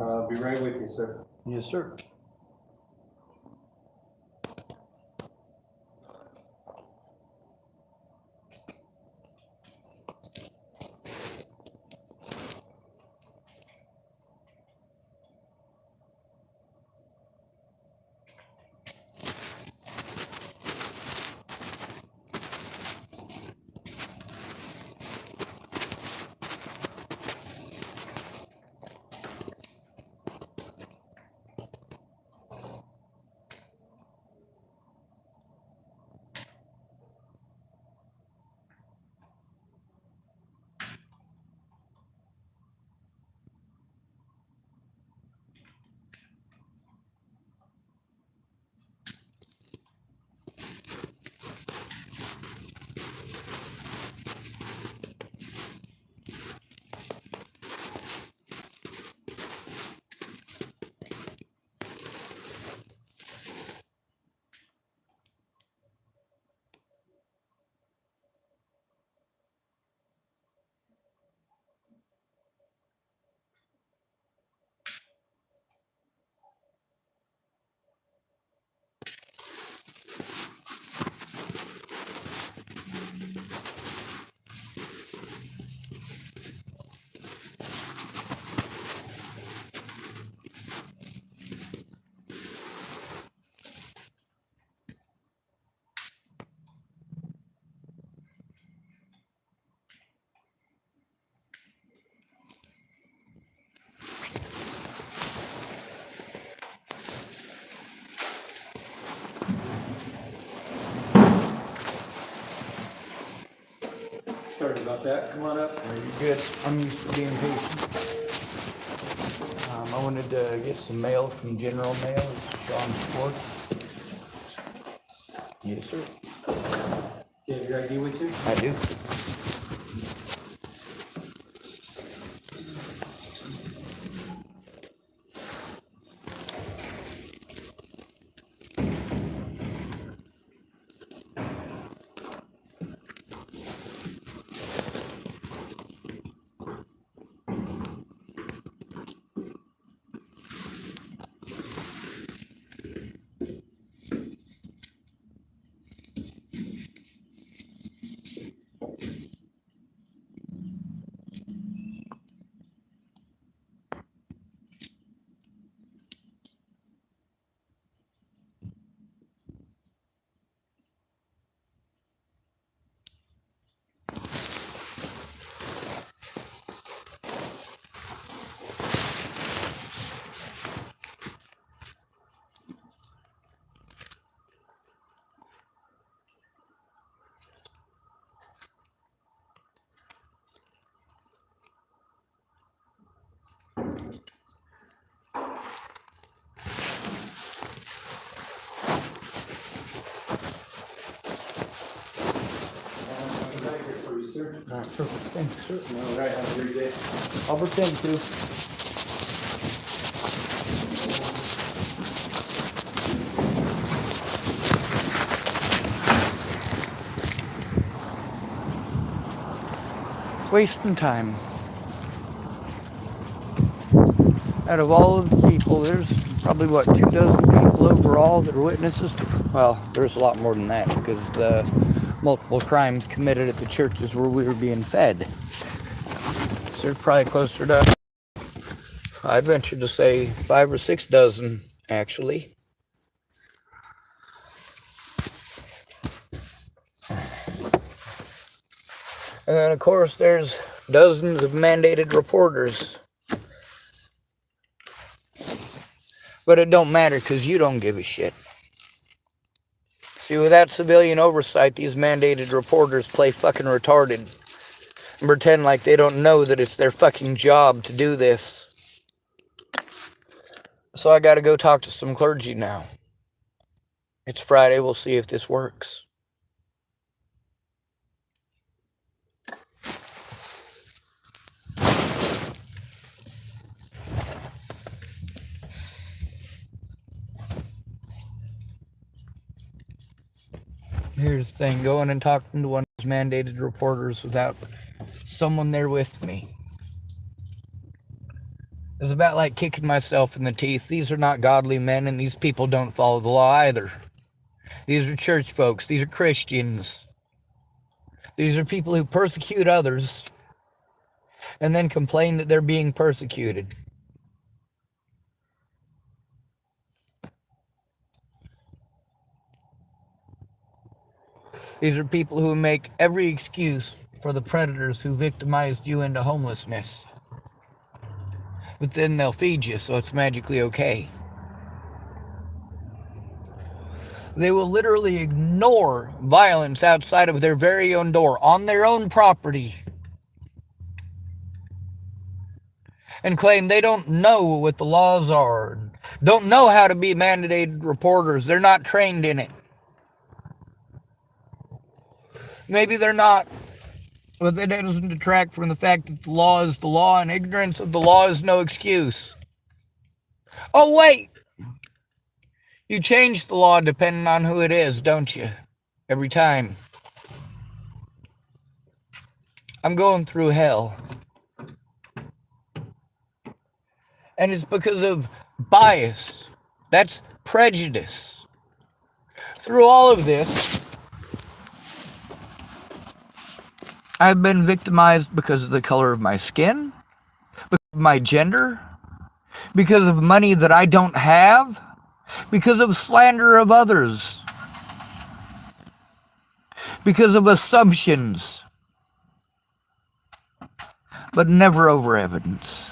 I'll be right with you, sir. Yes, sir. Sorry about that. Come on up. You're good. I'm used to being patient. I wanted to get some mail from General Mail. It's Sean Sports. Yes, sir. You have your ID with you? I do. I'm right here for you, sir. All right, perfect. Thanks, sir. All right, have a great day. I'll pretend to. Wasting time. Out of all of the people, there's probably, what, 24 people overall that are witnesses? Well, there's a lot more than that because the multiple crimes committed at the churches where we were being fed. So there's probably closer to, I'd venture to say, 5 or 6 dozen, actually. And then, of course, there's dozens of mandated reporters. But it don't matter because you don't give a shit. See, without civilian oversight, these mandated reporters play fucking retarded and pretend like they don't know that it's their fucking job to do this. So I gotta go talk to some clergy now. It's Friday, we'll see if this works. Here's the thing, going and talking to one of those mandated reporters without someone there with me. It's about like kicking myself in the teeth. These are not godly men, and these people don't follow the law either. These are church folks. These are Christians. These are people who persecute others and then complain that they're being persecuted. These are people who make every excuse for the predators who victimized you into homelessness. But then they'll feed you, so it's magically okay. They will literally ignore violence outside of their very own door, on their own property, and claim they don't know what the laws are, don't know how to be mandated reporters. They're not trained in it. Maybe they're not, but that doesn't detract from the fact that the law is the law, and ignorance of the law is no excuse. Oh, wait! You change the law depending on who it is, don't you? Every time. I'm going through hell. And it's because of bias. That's prejudice. Through all of this, I've been victimized because of the color of my skin, because of my gender, because of money that I don't have, because of slander of others, because of assumptions, but never over evidence.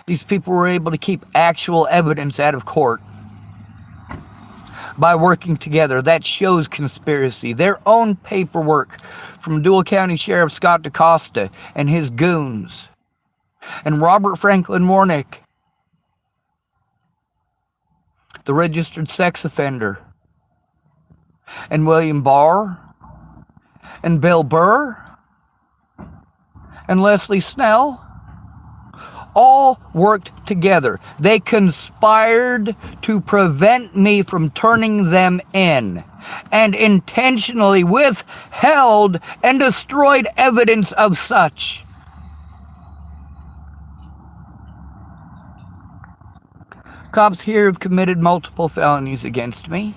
These people were able to keep actual evidence out of court by working together. That shows conspiracy. Their own paperwork from Dual County Sheriff Scott DaCosta and his goons, and Robert Franklin Warnick, the registered sex offender, and William Barr, and Bill Burr, and Leslie Snell, all worked together. They conspired to prevent me from turning them in, and intentionally withheld and destroyed evidence of such. Cops here have committed multiple felonies against me.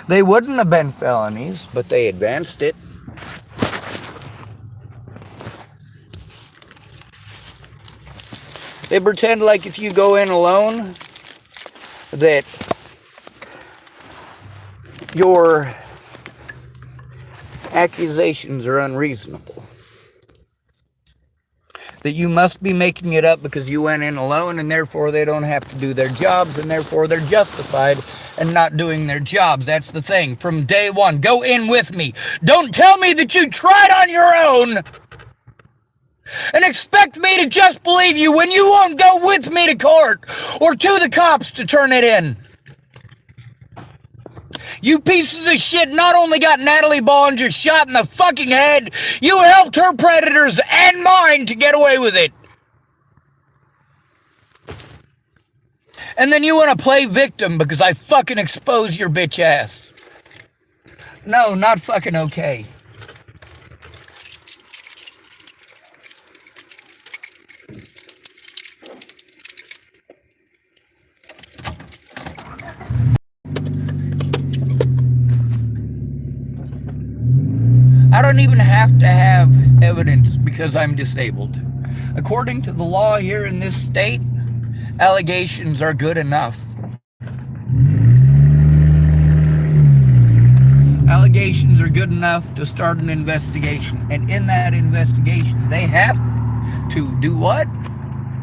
They wouldn't have been felonies, but they advanced it. They pretend like if you go in alone, that your accusations are unreasonable. That you must be making it up because you went in alone, and therefore they don't have to do their jobs, and therefore they're justified in not doing their jobs. That's the thing. From day one, go in with me. Don't tell me that you tried on your own and expect me to just believe you when you won't go with me to court or to the cops to turn it in. You pieces of shit not only got Natalie Bollinger shot in the fucking head, you helped her predators and mine to get away with it. And then you want to play victim because I fucking expose your bitch ass. No, not fucking okay. I don't even have to have evidence because I'm disabled. According to the law here in this state, allegations are good enough. Allegations are good enough to start an investigation. And in that investigation, they have to do what?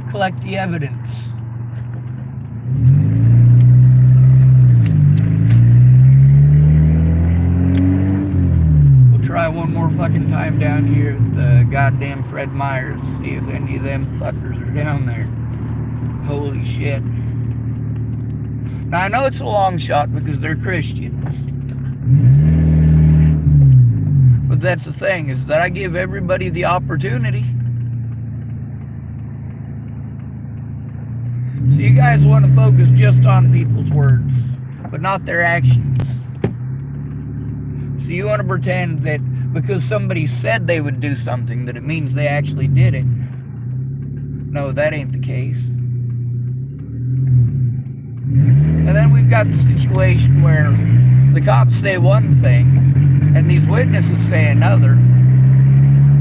Collect the evidence. Try one more fucking time down here at the goddamn Fred Meyers, see if any of them fuckers are down there. Holy shit. Now I know it's a long shot because they're Christians. But that's the thing, is that I give everybody the opportunity. So you guys want to focus just on people's words, but not their actions. So you want to pretend that because somebody said they would do something that it means they actually did it. No, that ain't the case. And then we've got the situation where the cops say one thing and these witnesses say another,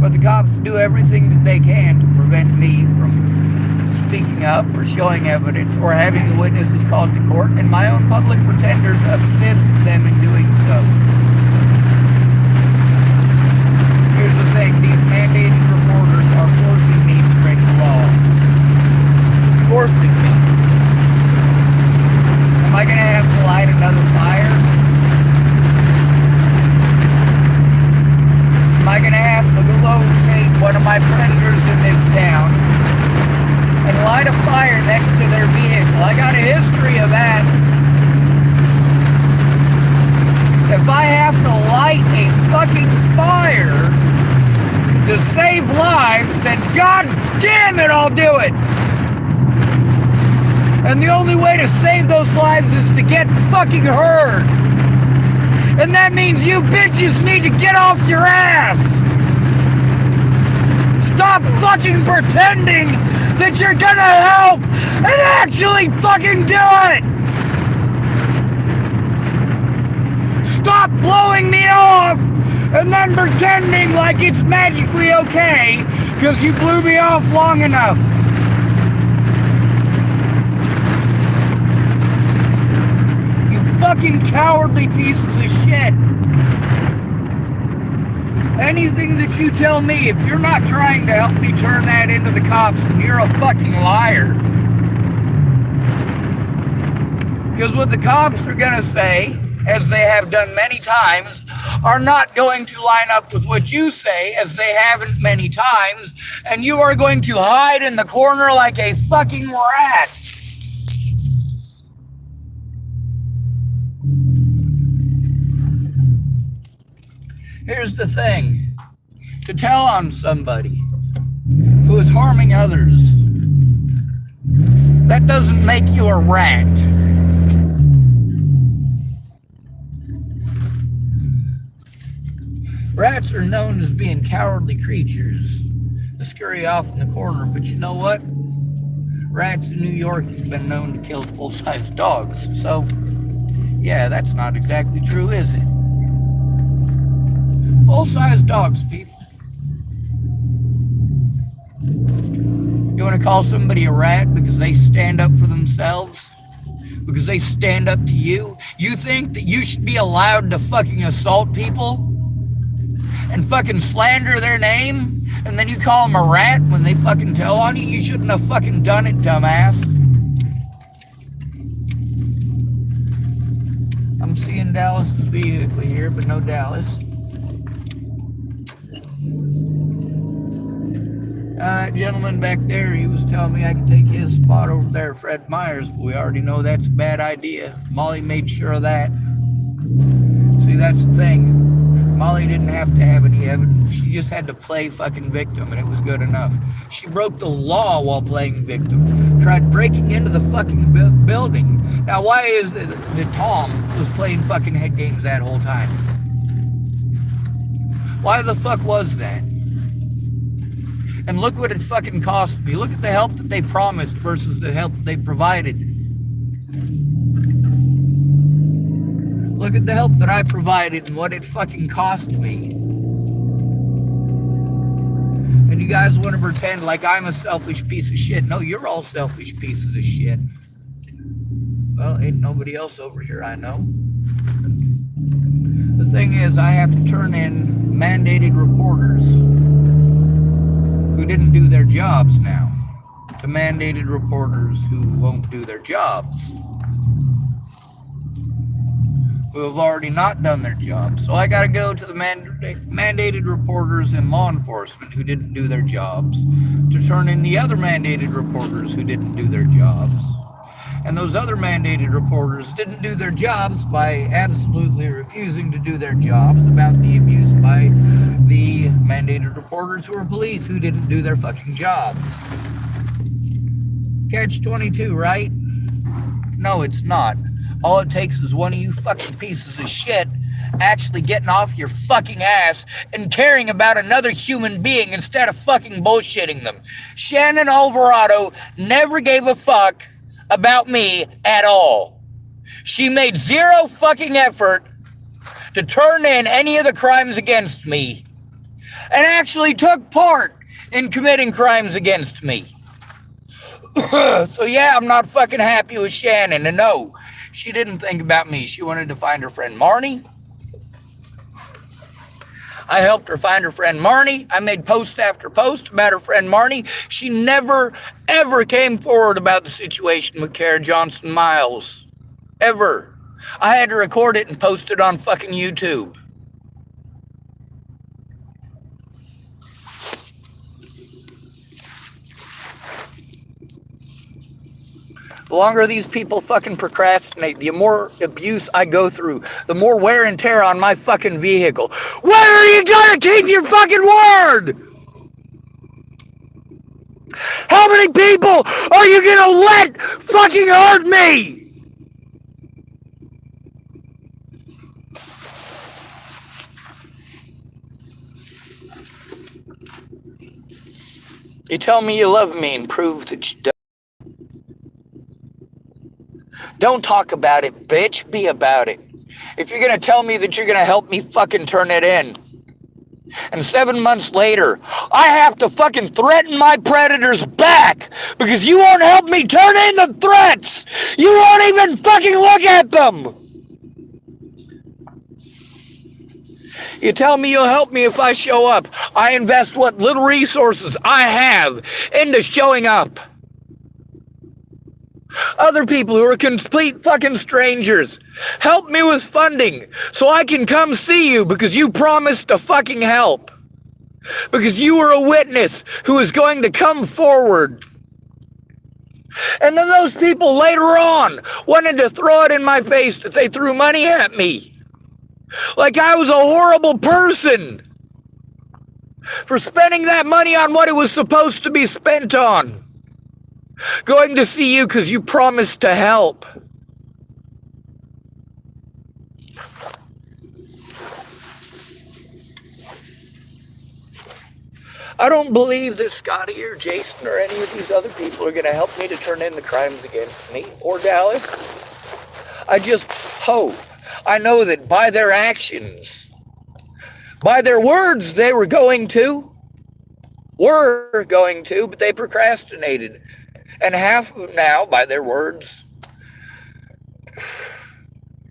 but the cops do everything that they can to prevent me from speaking up or showing evidence or having the witnesses called to court, and my own public pretenders assist them in doing so. Here's the thing, these mandated reporters are forcing me to break the law. Forcing me. Am I going to have to light another fire? Am I going to have to locate one of my predators in this town and light a fire next to their vehicle? I got a history of that. If I have to light a fucking fire to save lives, then god damn it, I'll do it! And the only way to save those lives is to get fucking heard. And that means you bitches need to get off your ass. Stop fucking pretending that you're gonna help and actually fucking do it. Stop blowing me off and then pretending like it's magically okay because you blew me off long enough. Fucking cowardly pieces of shit. Anything that you tell me, if you're not trying to help me turn that into the cops, then you're a fucking liar. Because what the cops are gonna say, as they have done many times, are not going to line up with what you say, as they haven't many times, and you are going to hide in the corner like a fucking rat. Here's the thing, to tell on somebody who is harming others, that doesn't make you a rat. Rats are known as being cowardly creatures that scurry off in the corner, but you know what? Rats in New York have been known to kill full-size dogs, so yeah, that's not exactly true, is it? Full-size dogs, people. You want to call somebody a rat because they stand up for themselves? Because they stand up to you? You think that you should be allowed to fucking assault people? And fucking slander their name? And then you call them a rat when they fucking tell on you? You shouldn't have fucking done it, dumbass. I'm seeing Dallas's vehicle here, but no Dallas. Gentleman back there, he was telling me I could take his spot over there, Fred Myers, but we already know that's a bad idea. Molly made sure of that. See, that's the thing. Molly didn't have to have any evidence. She just had to play fucking victim, and it was good enough. She broke the law while playing victim. Tried breaking into the fucking building. Now, why is it that Tom was playing fucking head games that whole time? Why the fuck was that? And look what it fucking cost me. Look at the help that they promised versus the help that they provided. Look at the help that I provided and what it fucking cost me. And you guys want to pretend like I'm a selfish piece of shit. No, you're all selfish pieces of shit. Well, ain't nobody else over here I know. The thing is, I have to turn in mandated reporters who didn't do their jobs now to mandated reporters who won't do their jobs, who have already not done their jobs. So I got to go to the mandated reporters in law enforcement who didn't do their jobs to turn in the other mandated reporters who didn't do their jobs. And those other mandated reporters didn't do their jobs by absolutely refusing to do their jobs about the abuse by the mandated reporters who are police who didn't do their fucking jobs. Catch-22, right? No, it's not. All it takes is one of you fucking pieces of shit actually getting off your fucking ass and caring about another human being instead of fucking bullshitting them. Shannon Alvarado never gave a fuck about me at all. She made zero fucking effort to turn in any of the crimes against me and actually took part in committing crimes against me. So yeah, I'm not fucking happy with Shannon. And no, she didn't think about me. She wanted to find her friend Marnie. I helped her find her friend Marnie. I made post after post about her friend Marnie. She never, ever came forward about the situation with Kara Johnson Miles. Ever. I had to record it and post it on fucking YouTube. The longer these people fucking procrastinate, the more abuse I go through, the more wear and tear on my fucking vehicle. When are you gonna keep your fucking word? How many people are you gonna let fucking hurt me? You tell me you love me and prove that you don't. Don't talk about it, bitch. Be about it. If you're gonna tell me that you're gonna help me fucking turn it in, and 7 months later, I have to fucking threaten my predators back because you won't help me turn in the threats. You won't even fucking look at them. You tell me you'll help me if I show up. I invest what little resources I have into showing up. Other people who are complete fucking strangers, help me with funding so I can come see you because you promised to fucking help. Because you were a witness who is going to come forward. And then those people later on wanted to throw it in my face that they threw money at me. Like I was a horrible person for spending that money on what it was supposed to be spent on. Going to see you because you promised to help. I don't believe that Scotty or Jason or any of these other people are going to help me to turn in the crimes against me or Dallas. I just hope. I know that by their actions, by their words, they were going to, but they procrastinated. And half of them now, by their words,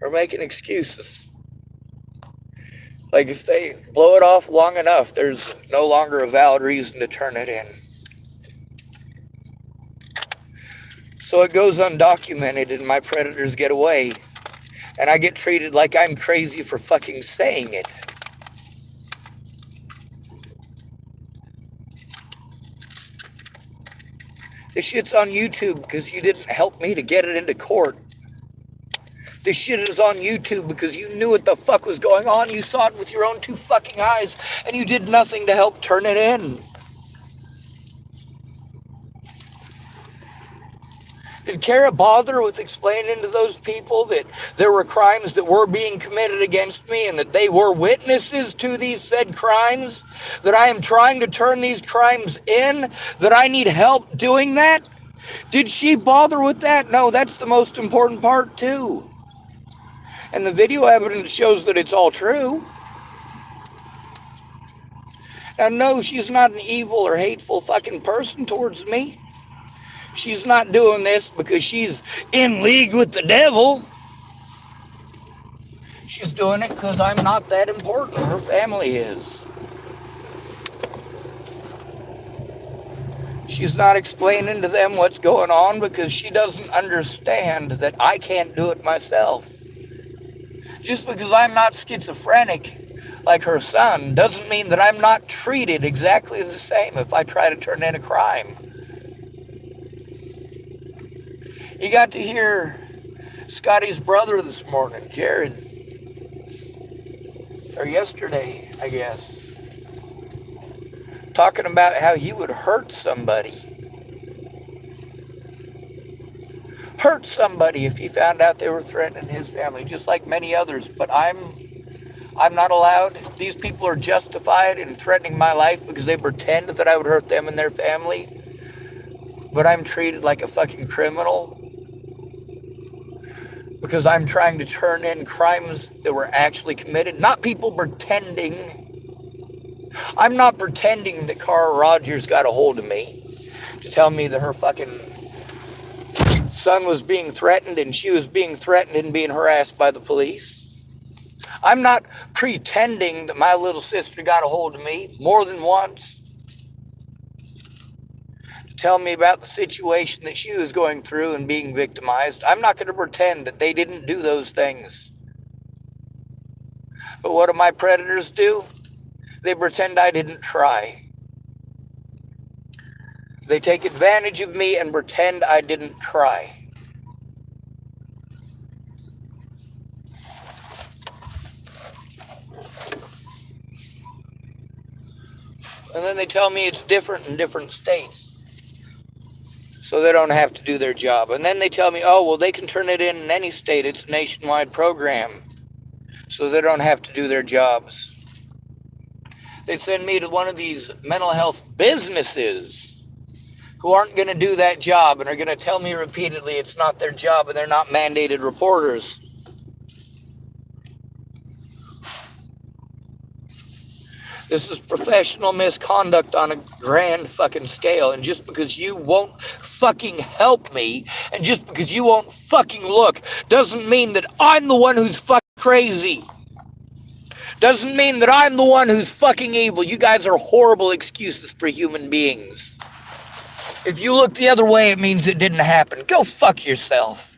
are making excuses. Like if they blow it off long enough, there's no longer a valid reason to turn it in. So it goes undocumented and my predators get away. And I get treated like I'm crazy for fucking saying it. This shit's on YouTube because you didn't help me to get it into court. This shit is on YouTube because you knew what the fuck was going on. You saw it with your own two fucking eyes and you did nothing to help turn it in. Did Kara bother with explaining to those people that there were crimes that were being committed against me and that they were witnesses to these said crimes? That I am trying to turn these crimes in? That I need help doing that? Did she bother with that? No, that's the most important part too. And the video evidence shows that it's all true. Now, no, she's not an evil or hateful fucking person towards me. She's not doing this because she's in league with the devil. She's doing it because I'm not that important. Her family is. She's not explaining to them what's going on because she doesn't understand that I can't do it myself. Just because I'm not schizophrenic like her son doesn't mean that I'm not treated exactly the same if I try to turn in a crime. You got to hear Scotty's brother this morning, Jared, or yesterday, I guess, talking about how he would hurt somebody. Hurt somebody if he found out they were threatening his family, just like many others. But I'm I'm not allowed. These people are justified in threatening my life because they pretend that I would hurt them and their family. But I'm treated like a fucking criminal because I'm trying to turn in crimes that were actually committed, not people pretending. I'm not pretending that Carl Rogers got a hold of me to tell me that her fucking son was being threatened and she was being threatened and being harassed by the police. I'm not pretending that my little sister got a hold of me more than once to tell me about the situation that she was going through and being victimized. I'm not going to pretend that they didn't do those things. But what do my predators do? They pretend I didn't try. They take advantage of me and pretend I didn't try. And then they tell me it's different in different states, so they don't have to do their job. And then they tell me, oh, well, they can turn it in any state. It's a nationwide program, so they don't have to do their jobs. They'd send me to one of these mental health businesses who aren't going to do that job and are going to tell me repeatedly it's not their job and they're not mandated reporters. This is professional misconduct on a grand fucking scale. And just because you won't fucking help me, and just because you won't fucking look, doesn't mean that I'm the one who's fucking crazy. Doesn't mean that I'm the one who's fucking evil. You guys are horrible excuses for human beings. If you look the other way, it means it didn't happen. Go fuck yourself.